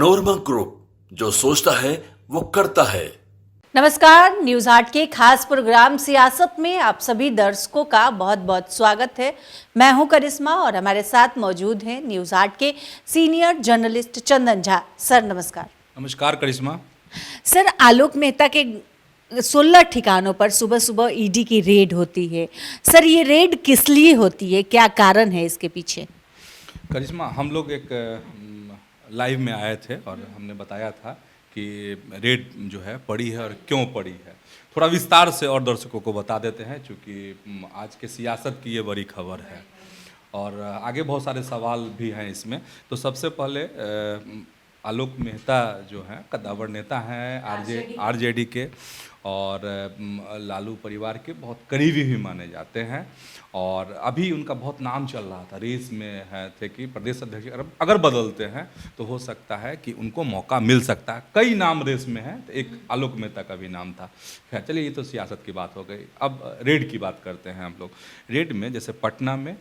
Manorama group, जो सोचता है वो करता है। नमस्कार, न्यूज आर्ट के खास प्रोग्राम सियासत में आप सभी दर्शकों का बहुत बहुत स्वागत है। मैं हूं करिश्मा और हमारे साथ मौजूद हैं न्यूज आर्ट के senior journalist Chandan Jha. Sir नमस्कार। नमस्कार करिश्मा। सर, आलोक मेहता के 16 ठिकानों पर सुबह सुबह ईडी की रेड होती है। सर, ये रेड किस लिए होती है, क्या कारण है इसके पीछे? करिश्मा, हम लोग एक लाइव में आए थे और हमने बताया था कि रेड जो है पड़ी है और क्यों पड़ी है। थोड़ा विस्तार से और दर्शकों को बता देते हैं, क्योंकि आज के सियासत की ये बड़ी खबर है और आगे बहुत सारे सवाल भी हैं इसमें। तो सबसे पहले आलोक मेहता जो हैं कद्दावर नेता हैं आरजेडी के और लालू परिवार के बहुत करीबी भी माने जाते हैं और अभी उनका बहुत नाम चल रहा था, रेस में है थे कि प्रदेश अध्यक्ष अगर बदलते हैं तो हो सकता है कि उनको मौका मिल सकता है। कई नाम रेस में हैं, तो एक आलोक मेहता का भी नाम था। खैर चलिए, ये तो सियासत की बात हो गई। अब रेड की बात करते हैं हम लोग। रेड में जैसे पटना में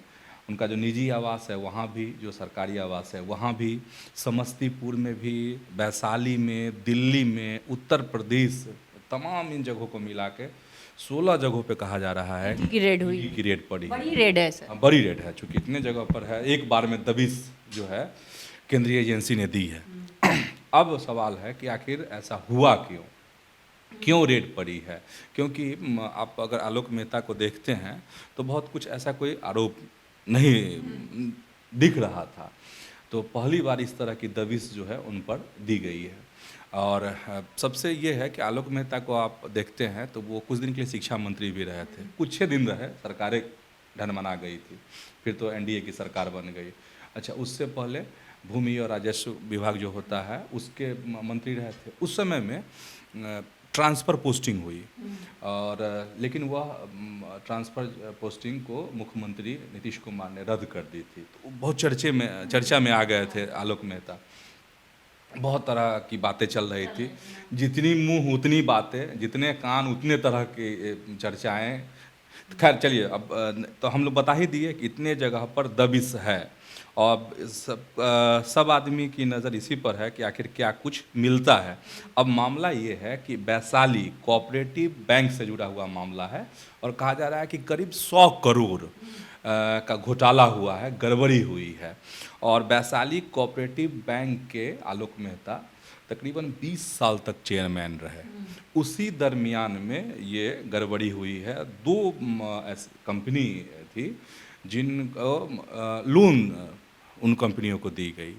उनका जो निजी आवास है वहाँ भी, जो सरकारी आवास है वहाँ भी, समस्तीपुर में भी, वैशाली में, दिल्ली में, उत्तर प्रदेश, तमाम इन जगहों को मिला के 16 जगहों पे कहा जा रहा है की रेड हुई, की रेड पड़ी। बड़ी रेड है सर। बड़ी रेड है, चूँकि इतने जगह पर है, एक बार में दबिश जो है केंद्रीय एजेंसी ने दी है। अब सवाल है कि आखिर ऐसा हुआ क्यों रेड पड़ी है? क्योंकि आप अगर आलोक मेहता को देखते हैं तो बहुत कुछ ऐसा कोई आरोप नहीं दिख रहा था। तो पहली बार इस तरह की दबिश जो है उन पर दी गई है। और सबसे ये है कि आलोक मेहता को आप देखते हैं तो वो कुछ दिन के लिए शिक्षा मंत्री भी रहे थे, कुछ 6 दिन रहे, सरकारें ढनमना गई थी, फिर तो एनडीए की सरकार बन गई। अच्छा, उससे पहले भूमि और राजस्व विभाग जो होता है उसके मंत्री रहे थे। उस समय में ट्रांसफ़र पोस्टिंग हुई और लेकिन वह ट्रांसफ़र पोस्टिंग को मुख्यमंत्री नीतीश कुमार ने रद्द कर दी थी। तो बहुत चर्चा में आ गए थे आलोक मेहता। बहुत तरह की बातें चल रही थी, जितनी मुंह उतनी बातें, जितने कान उतने तरह की चर्चाएं। खैर चलिए, अब तो हम लोग बता ही दिए कि इतने जगह पर दबिश है और सब आदमी की नज़र इसी पर है कि आखिर क्या कुछ मिलता है। अब मामला ये है कि वैशाली कोऑपरेटिव बैंक से जुड़ा हुआ मामला है और कहा जा रहा है कि करीब 100 करोड़ का घोटाला हुआ है, गड़बड़ी हुई है। और वैशाली कोऑपरेटिव बैंक के आलोक मेहता तकरीबन 20 साल तक चेयरमैन रहे। उसी दरमियान में ये गड़बड़ी हुई है। 2 कंपनी थी जिनको लोन उन कंपनियों को दी गई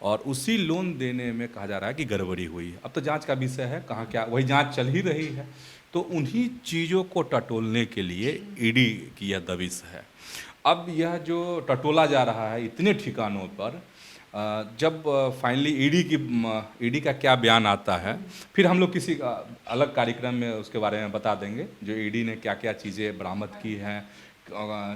और उसी लोन देने में कहा जा रहा है कि गड़बड़ी हुई है। अब तो जांच का विषय है, कहाँ क्या, वही जांच चल ही रही है। तो उन्हीं चीज़ों को टटोलने के लिए ईडी की यह दबिश है। अब यह जो टटोला जा रहा है इतने ठिकानों पर, जब फाइनली ईडी का क्या बयान आता है, फिर हम लोग किसी अलग कार्यक्रम में उसके बारे में बता देंगे, जो ईडी ने क्या क्या चीज़ें बरामद की हैं,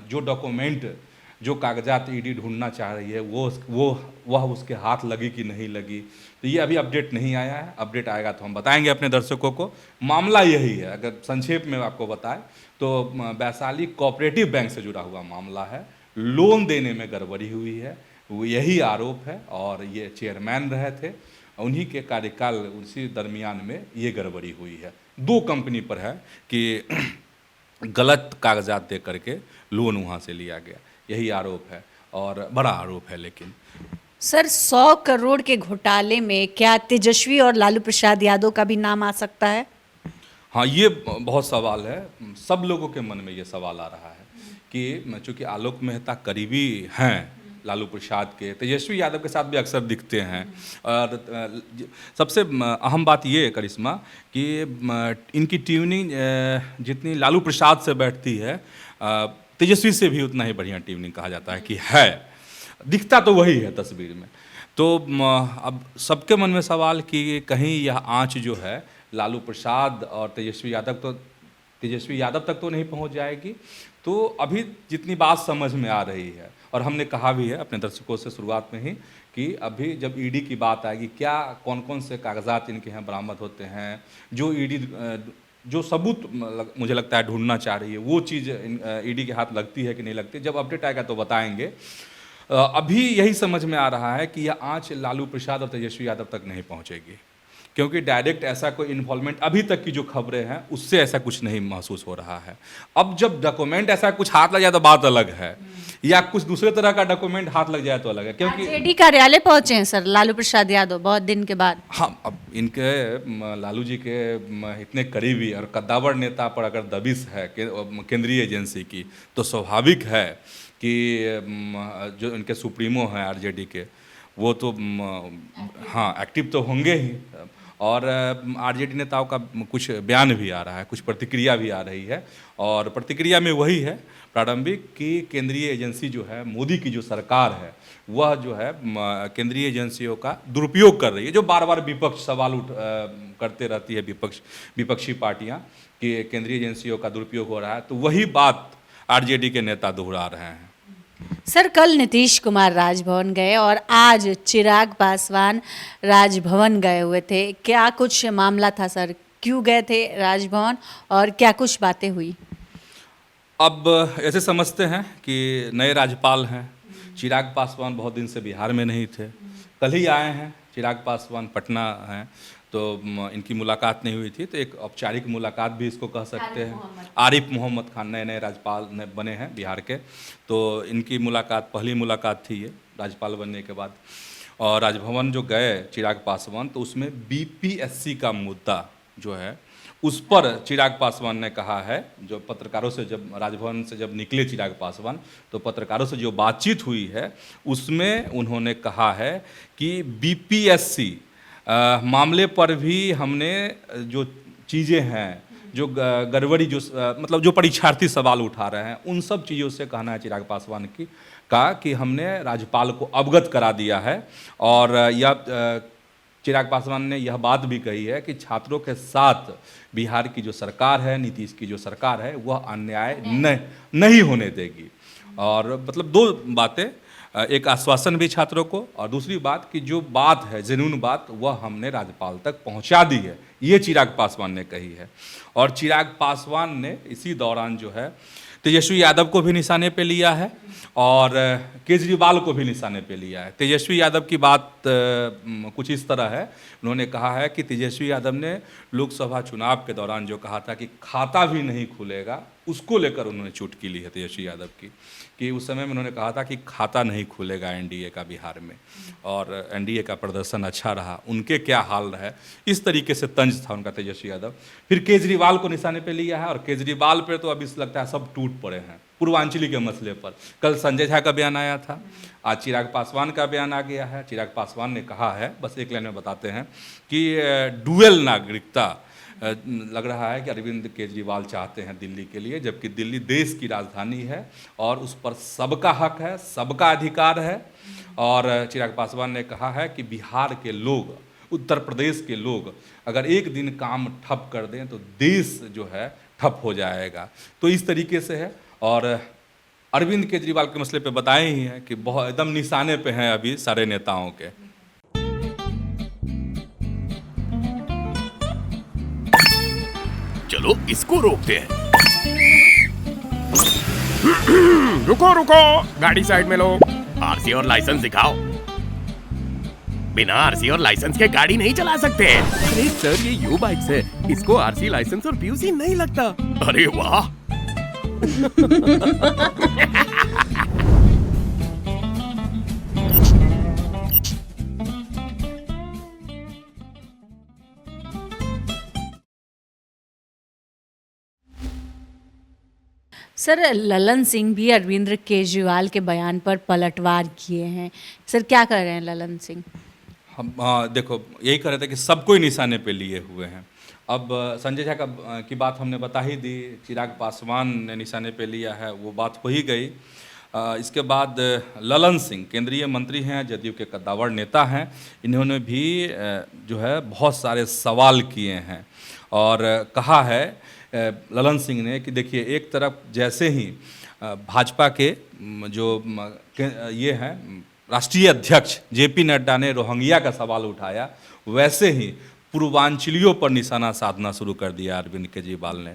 जो डॉक्यूमेंट, जो कागजात ईडी ढूंढना चाह रही है वह उसके हाथ लगी कि नहीं लगी। तो ये अभी अपडेट नहीं आया है, अपडेट आएगा तो हम बताएंगे अपने दर्शकों को। मामला यही है, अगर संक्षेप में आपको बताएं तो वैशाली कोऑपरेटिव बैंक से जुड़ा हुआ मामला है, लोन देने में गड़बड़ी हुई है, वो यही आरोप है और ये चेयरमैन रहे थे, उन्हीं के कार्यकाल उसी दरमियान में ये गड़बड़ी हुई है। 2 कंपनी पर है कि गलत कागजात दे करके लोन वहाँ से लिया गया, यही आरोप है और बड़ा आरोप है। लेकिन सर, 100 करोड़ के घोटाले में क्या तेजस्वी और लालू प्रसाद यादव का भी नाम आ सकता है? हाँ, ये बहुत सवाल है, सब लोगों के मन में ये सवाल आ रहा है कि चूँकि आलोक मेहता करीबी हैं लालू प्रसाद के, तेजस्वी यादव के साथ भी अक्सर दिखते हैं। और सबसे अहम बात ये है करिश्मा कि इनकी ट्यूनिंग जितनी लालू प्रसाद से बैठती है, तेजस्वी से भी उतना ही बढ़िया ट्यूनिंग कहा जाता है कि है, दिखता तो वही है तस्वीर में। तो अब सबके मन में सवाल कि कहीं यह आंच जो है लालू प्रसाद और तेजस्वी यादव तक तो नहीं पहुंच जाएगी। तो अभी जितनी बात समझ में आ रही है, और हमने कहा भी है अपने दर्शकों से शुरुआत में ही कि अभी जब ईडी की बात आएगी, क्या कौन कौन से कागजात इनके यहाँ बरामद होते हैं, जो ईडी जो सबूत मुझे लगता है ढूंढना चाह रही है, वो चीज़ ईडी के हाथ लगती है कि नहीं लगती, जब अपडेट आएगा तो बताएंगे। अभी यही समझ में आ रहा है कि यह आंच लालू प्रसाद और तेजस्वी यादव तक नहीं पहुंचेगी, क्योंकि डायरेक्ट ऐसा कोई इन्वॉल्वमेंट अभी तक की जो खबरें हैं उससे ऐसा कुछ नहीं महसूस हो रहा है। अब जब डॉक्यूमेंट ऐसा कुछ हाथ लग जाए तो बात अलग है, या कुछ दूसरे तरह का डॉक्यूमेंट हाथ लग जाए तो अलग है, क्योंकि आरजेडी कार्यालय पहुंचे हैं सर लालू प्रसाद यादव बहुत दिन के बाद। हाँ, अब इनके लालू जी के इतने करीबी और कद्दावर नेता पर अगर दबिश है केंद्रीय एजेंसी की, तो स्वाभाविक है कि जो इनके सुप्रीमो हैं आरजेडी के, वो तो हाँ एक्टिव तो होंगे ही। और आरजेडी नेताओं का कुछ बयान भी आ रहा है, कुछ प्रतिक्रिया भी आ रही है, और प्रतिक्रिया में वही है प्रारंभिक कि केंद्रीय एजेंसी जो है, मोदी की जो सरकार है, वह जो है केंद्रीय एजेंसियों का दुरुपयोग कर रही है, जो बार बार विपक्ष सवाल करते रहती है, विपक्षी पार्टियां कि केंद्रीय एजेंसियों का दुरुपयोग हो रहा है, तो वही बात आरजेडी के नेता दोहरा रहे हैं। सर कल नीतीश कुमार राजभवन गए और आज चिराग पासवान राजभवन गए हुए थे, क्या कुछ मामला था सर, क्यों गए थे राजभवन और क्या कुछ बातें हुई? अब ऐसे समझते हैं कि नए राज्यपाल हैं, चिराग पासवान बहुत दिन से बिहार में नहीं थे, कल ही आए हैं। चिराग पासवान पटना हैं, तो इनकी मुलाकात नहीं हुई थी, तो एक औपचारिक मुलाकात भी इसको कह सकते हैं। आरिफ मोहम्मद खान नए नए राज्यपाल बने हैं बिहार के, तो इनकी मुलाकात पहली मुलाकात थी ये राज्यपाल बनने के बाद। और राजभवन जो गए चिराग पासवान, तो उसमें बीपीएससी का मुद्दा जो है उस पर चिराग पासवान ने कहा है, जो पत्रकारों से जब राजभवन से जब निकले चिराग पासवान, तो पत्रकारों से जो बातचीत हुई है उसमें उन्होंने कहा है कि बीपीएससी मामले पर भी हमने जो चीज़ें हैं, जो गड़बड़ी, जो मतलब जो परीक्षार्थी सवाल उठा रहे हैं, उन सब चीज़ों से कहना है चिराग पासवान की का कि हमने राज्यपाल को अवगत करा दिया है। और यह चिराग पासवान ने यह बात भी कही है कि छात्रों के साथ बिहार की जो सरकार है, नीतीश की जो सरकार है, वह अन्याय नहीं होने देगी। और मतलब दो बातें, एक आश्वासन भी छात्रों को, और दूसरी बात कि जो बात है जेन्युइन बात, वह हमने राज्यपाल तक पहुंचा दी है, ये चिराग पासवान ने कही है। और चिराग पासवान ने इसी दौरान जो है तेजस्वी यादव को भी निशाने पे लिया है और केजरीवाल को भी निशाने पे लिया है। तेजस्वी यादव की बात कुछ इस तरह है, उन्होंने कहा है कि तेजस्वी यादव ने लोकसभा चुनाव के दौरान जो कहा था कि खाता भी नहीं खुलेगा, उसको लेकर उन्होंने चुटकी ली है तेजस्वी यादव की, कि उस समय में उन्होंने कहा था कि खाता नहीं खुलेगा एनडीए का बिहार में, और एनडीए का प्रदर्शन अच्छा रहा, उनके क्या हाल रहे, इस तरीके से तंज था उनका तेजस्वी यादव। फिर केजरीवाल को निशाने पे लिया है, और केजरीवाल पे तो अभी लगता है सब टूट पड़े हैं पूर्वांचली के मसले पर। कल संजय झा का बयान आया था, आज चिराग पासवान का बयान आ गया है। चिराग पासवान ने कहा है, बस एक लाइन में बताते हैं, कि डुअल नागरिकता लग रहा है कि अरविंद केजरीवाल चाहते हैं दिल्ली के लिए, जबकि दिल्ली देश की राजधानी है और उस पर सबका हक है, सबका अधिकार है। और चिराग पासवान ने कहा है कि बिहार के लोग, उत्तर प्रदेश के लोग अगर एक दिन काम ठप कर दें तो देश जो है ठप हो जाएगा। तो इस तरीके से है। और अरविंद केजरीवाल के मसले पे बताए ही हैं कि बहुत एकदम निशाने पे हैं अभी सारे नेताओं के। चलो इसको रोकते हैं। रुको रुको, गाड़ी साइड में लो। आरसी और लाइसेंस दिखाओ। बिना आरसी और लाइसेंस के गाड़ी नहीं चला सकते। अरे सर, ये यू बाइक्स है, इसको आरसी लाइसेंस और पीयूसी नहीं लगता। अरे वाह। सर ललन सिंह भी अरविंद केजरीवाल के बयान पर पलटवार किए हैं, सर क्या कर रहे हैं ललन सिंह? हम देखो यही कह रहे थे कि सबको ही निशाने पे लिए हुए हैं। अब संजय झा की बात हमने बता ही दी, चिराग पासवान ने निशाने पे लिया है, वो बात हो ही गई। इसके बाद ललन सिंह केंद्रीय मंत्री हैं, जदयू के कद्दावर नेता हैं, इन्होंने भी जो है बहुत सारे सवाल किए हैं और कहा है ललन सिंह ने कि देखिए, एक तरफ जैसे ही भाजपा के जो ये हैं राष्ट्रीय अध्यक्ष जेपी नड्डा ने रोहिंग्या का सवाल उठाया, वैसे ही पूर्वांचलियों पर निशाना साधना शुरू कर दिया अरविंद केजरीवाल ने।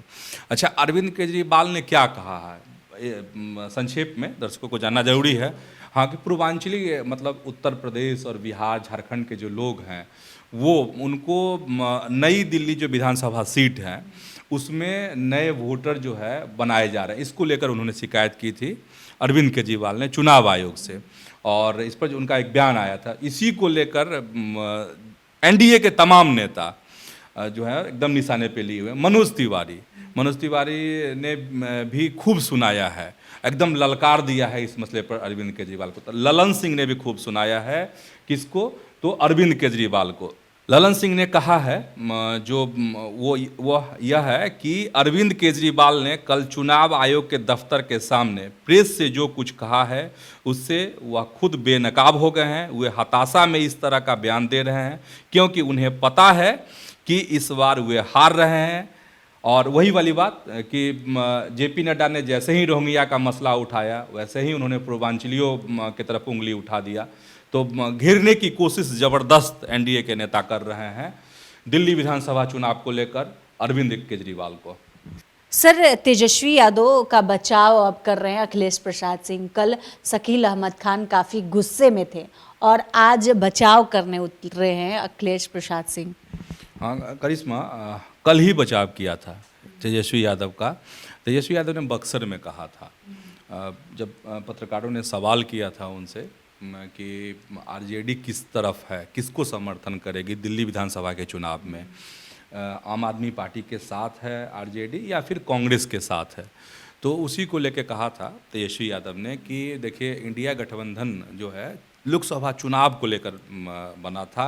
अच्छा, अरविंद केजरीवाल ने क्या कहा है, संक्षेप में दर्शकों को जानना जरूरी है। हाँ, कि पूर्वांचली मतलब उत्तर प्रदेश और बिहार झारखंड के जो लोग हैं वो उनको नई दिल्ली जो विधानसभा सीट है उसमें नए वोटर जो है बनाए जा रहे हैं, इसको लेकर उन्होंने शिकायत की थी अरविंद केजरीवाल ने चुनाव आयोग से, और इस पर जो उनका एक बयान आया था, इसी को लेकर एनडीए के तमाम नेता जो है एकदम निशाने पे लिए हुए। मनोज तिवारी ने भी खूब सुनाया है, एकदम ललकार दिया है इस मसले पर अरविंद केजरीवाल को। तो ललन सिंह ने भी खूब सुनाया है, किसको? तो अरविंद केजरीवाल को। ललन सिंह ने कहा है जो वो यह है कि अरविंद केजरीवाल ने कल चुनाव आयोग के दफ्तर के सामने प्रेस से जो कुछ कहा है उससे वह खुद बेनकाब हो गए हैं। वे हताशा में इस तरह का बयान दे रहे हैं क्योंकि उन्हें पता है कि इस बार वे हार रहे हैं। और वही वाली बात कि जेपी नड्डा ने जैसे ही रोहिंग्या का मसला उठाया वैसे ही उन्होंने पूर्वांचलियों की तरफ उंगली उठा दिया। तो घेरने की कोशिश ज़बरदस्त एनडीए के नेता कर रहे हैं दिल्ली विधानसभा चुनाव को लेकर अरविंद केजरीवाल को। सर, तेजस्वी यादव का बचाव अब कर रहे हैं अखिलेश प्रसाद सिंह। कल शकील अहमद खान काफ़ी गुस्से में थे और आज बचाव करने उतरे हैं अखिलेश प्रसाद सिंह। हाँ करिश्मा, कल ही बचाव किया था तेजस्वी यादव का। तेजस्वी यादव ने बक्सर में कहा था, जब पत्रकारों ने सवाल किया था उनसे कि आरजेडी किस तरफ है, किसको समर्थन करेगी दिल्ली विधानसभा के चुनाव में, आम आदमी पार्टी के साथ है आरजेडी या फिर कांग्रेस के साथ है, तो उसी को लेकर कहा था तेजस्वी यादव ने कि देखिए इंडिया गठबंधन जो है लोकसभा चुनाव को लेकर बना था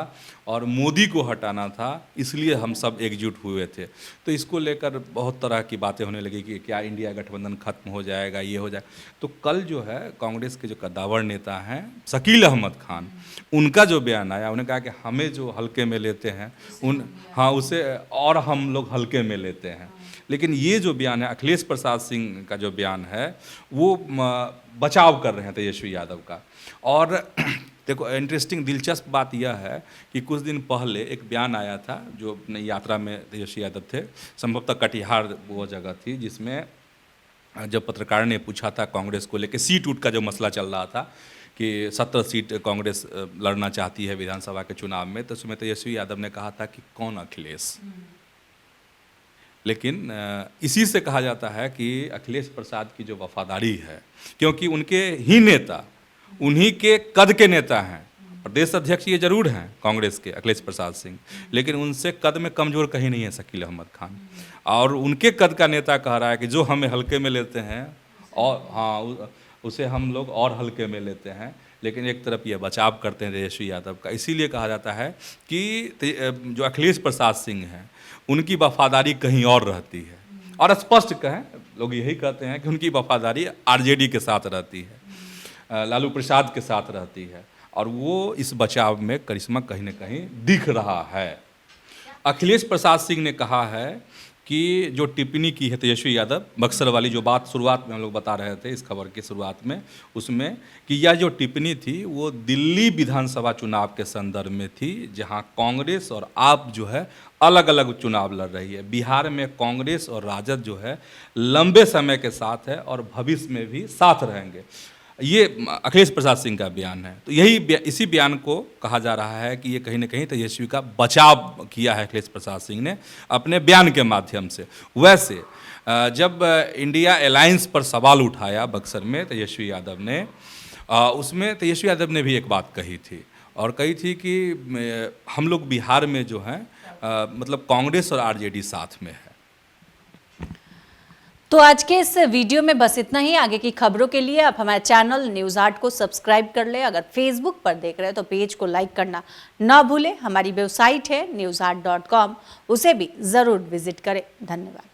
और मोदी को हटाना था, इसलिए हम सब एकजुट हुए थे। तो इसको लेकर बहुत तरह की बातें होने लगी कि क्या इंडिया गठबंधन खत्म हो जाएगा, ये हो जाएगा। तो कल जो है कांग्रेस के जो कद्दावर नेता हैं शकील अहमद खान, उनका जो बयान आया, उन्होंने कहा कि हमें जो हल्के में लेते हैं उसे और हम लोग हल्के में लेते हैं। लेकिन ये जो बयान है अखिलेश प्रसाद सिंह का जो बयान है वो बचाव कर रहे हैं तेजस्वी यादव का। और देखो इंटरेस्टिंग दिलचस्प बात यह है कि कुछ दिन पहले एक बयान आया था जो अपने यात्रा में तेजस्वी यादव थे, संभवतः कटिहार वो जगह थी, जिसमें जब पत्रकार ने पूछा था कांग्रेस को लेकर सीट उठ का जो मसला चल रहा था कि 17 सीट कांग्रेस लड़ना चाहती है विधानसभा के चुनाव में, तो उसमें तेजस्वी यादव ने कहा था कि कौन अखिलेश। लेकिन इसी से कहा जाता है कि अखिलेश प्रसाद की जो वफादारी है, क्योंकि उनके ही नेता उन्हीं के कद के नेता हैं, प्रदेश अध्यक्ष ये जरूर हैं कांग्रेस के अखिलेश प्रसाद सिंह, लेकिन उनसे कद में कमज़ोर कहीं नहीं है शकील अहमद खान। और उनके कद का नेता कह रहा है कि जो हमें हल्के में लेते हैं और हाँ उसे हम लोग और हल्के में लेते हैं। लेकिन एक तरफ ये बचाव करते हैं तेजस्वी यादव का। इसीलिए कहा जाता है कि जो अखिलेश प्रसाद सिंह हैं उनकी वफादारी कहीं और रहती है, और स्पष्ट कहें लोग यही कहते हैं कि उनकी वफादारी आरजेडी के साथ रहती है, लालू प्रसाद के साथ रहती है, और वो इस बचाव में करिश्मा कहीं न कहीं दिख रहा है। अखिलेश प्रसाद सिंह ने कहा है कि जो टिप्पणी की है तेजस्वी यादव, बक्सर वाली जो बात शुरुआत में हम लोग बता रहे थे इस खबर की शुरुआत में, उसमें कि यह जो टिप्पणी थी वो दिल्ली विधानसभा चुनाव के संदर्भ में थी, जहां कांग्रेस और आप जो है अलग अलग चुनाव लड़ रही है। बिहार में कांग्रेस और राजद जो है लंबे समय के साथ है और भविष्य में भी साथ रहेंगे। ये अखिलेश प्रसाद सिंह का बयान है। तो इसी बयान को कहा जा रहा है कि ये कहीं ना कहीं तेजस्वी का बचाव किया है अखिलेश प्रसाद सिंह ने अपने बयान के माध्यम से। वैसे जब इंडिया अलायंस पर सवाल उठाया बक्सर में तेजस्वी यादव ने, उसमें तेजस्वी यादव ने भी एक बात कही थी, और कही थी कि हम लोग बिहार में जो हैं मतलब कांग्रेस और आरजेडी साथ में है। तो आज के इस वीडियो में बस इतना ही। आगे की खबरों के लिए आप हमारे चैनल न्यूज़ 8 को सब्सक्राइब कर लें। अगर फेसबुक पर देख रहे हैं तो पेज को लाइक करना ना भूलें। हमारी वेबसाइट है news8.com, उसे भी ज़रूर विजिट करें। धन्यवाद।